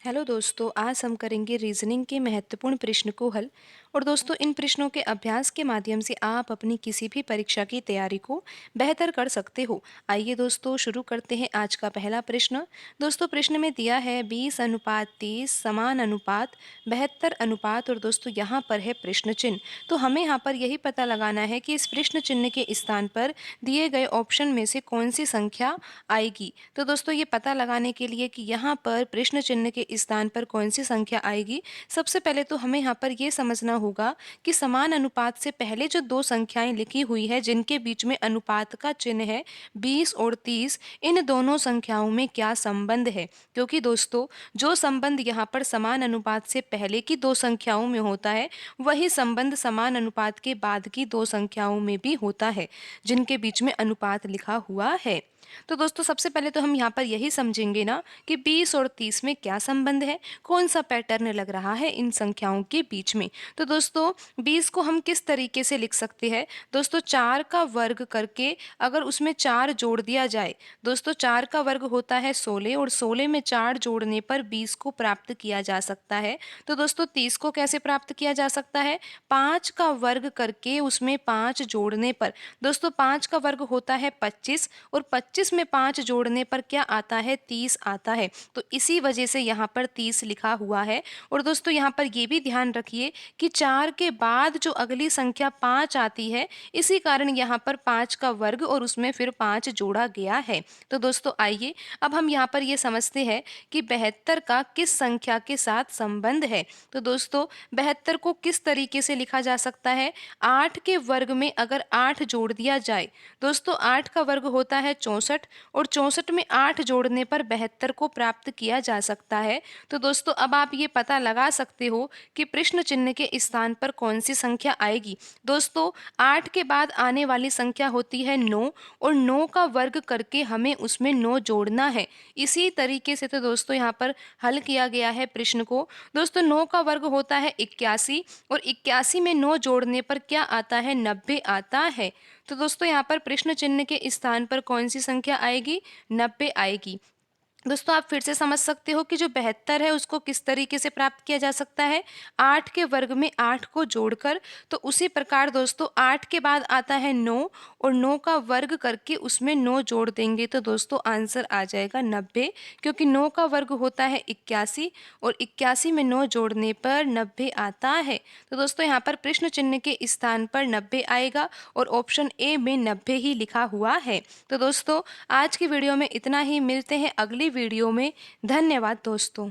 Hello दोस्तों, आज हम करेंगे रीजनिंग के महत्वपूर्ण प्रश्न को हल। और दोस्तों, इन प्रश्नों के अभ्यास के माध्यम से आप अपनी किसी भी परीक्षा की तैयारी को बेहतर कर सकते हो। आइए दोस्तों, शुरू करते हैं आज का पहला प्रश्न। दोस्तों, प्रश्न में दिया है 20:30 समान अनुपात 72 अनुपात, और दोस्तों यहाँ पर है प्रश्न चिन्ह। तो हमें यहाँ पर यही पता लगाना है कि इस प्रश्न चिन्ह के स्थान पर दिए गए ऑप्शन में से कौन सी संख्या आएगी। तो दोस्तों, ये पता लगाने के लिए कि यहाँ पर प्रश्न चिन्ह के स्थान पर कौन सी संख्या आएगी, सबसे पहले तो हमें यहाँ पर ये समझना होगा कि समान अनुपात से पहले जो दो संख्याएं लिखी हुई है जिनके बीच में अनुपात का चिन्ह है 20 और 30, इन दोनों संख्याओं में क्या संबंध है। क्योंकि दोस्तों, जो संबंध यहाँ पर समान अनुपात से पहले की दो संख्याओं में होता है, वही संबंध समान अनुपात के बाद की दो संख्याओं में भी होता है जिनके बीच में अनुपात लिखा हुआ है। तो दोस्तों, सबसे पहले तो हम यहाँ पर यही समझेंगे ना कि 20 और 30 में क्या संबंध है, कौन सा पैटर्न लग रहा है इन संख्याओं के बीच में। तो दोस्तों, 20 को हम किस तरीके से लिख सकते हैं। दोस्तों, 4 का वर्ग करके अगर उसमें 4 जोड़ दिया जाए, दोस्तों 4 का वर्ग होता है 16, और 16 में 4 जोड़ने पर 20 को प्राप्त किया जा सकता है। तो दोस्तों, 30 को कैसे प्राप्त किया जा सकता है, 5 का वर्ग करके उसमें 5 जोड़ने पर। दोस्तों, 5 का वर्ग होता है 25, और 25 में 5 जोड़ने पर क्या आता है, 30 आता है। तो इसी वजह से यहाँ पर 30 लिखा हुआ है। और दोस्तों, यहाँ पर ये भी ध्यान रखिए कि 4 के बाद जो अगली संख्या 5 आती है, इसी कारण यहाँ पर 5 का वर्ग और उसमें फिर 5 जोड़ा गया है। तो दोस्तों, आइए अब हम यहाँ पर ये समझते हैं कि 72 का किस संख्या के साथ संबंध है। तो दोस्तों, 72 को किस तरीके से लिखा जा सकता है, 8 के वर्ग में अगर 8 जोड़ दिया जाए। दोस्तों, 8 का वर्ग होता है 64, और 64 में 8 जोड़ने पर 72 को प्राप्त किया जा सकता है। तो दोस्तों, अब आप ये पता लगा सकते हो कि प्रश्न चिन्ह के स्थान पर कौन सी संख्या आएगी। दोस्तों, 8 के बाद आने वाली संख्या होती है 9, और 9 का वर्ग करके हमें उसमें 9 जोड़ना है। इसी तरीके से तो दोस्तों यहाँ पर हल किया गया है प्रश्न को। दोस्तों, 9 का वर्ग होता है 81, और 81 में 9 जोड़ने पर क्या आता है, 90 आता है। तो दोस्तों, यहाँ पर प्रश्न चिन्ह के स्थान पर कौन सी संख्या आएगी, 90 आएगी। दोस्तों, आप फिर से समझ सकते हो कि जो 72 है उसको किस तरीके से प्राप्त किया जा सकता है, 8 के वर्ग में 8 को जोड़कर। तो उसी प्रकार दोस्तों, 8 के बाद आता है 9, और 9 का वर्ग करके उसमें 9 जोड़ देंगे तो दोस्तों आंसर आ जाएगा 90। क्योंकि 9 का वर्ग होता है 81, और 81 में 9 जोड़ने पर 90 आता है। तो दोस्तों, यहाँ पर प्रश्न चिन्ह के स्थान पर 90 आएगा, और ऑप्शन ए में 90 ही लिखा हुआ है। तो दोस्तों, आज की वीडियो में इतना ही, मिलते हैं अगली वीडियो में। धन्यवाद दोस्तों।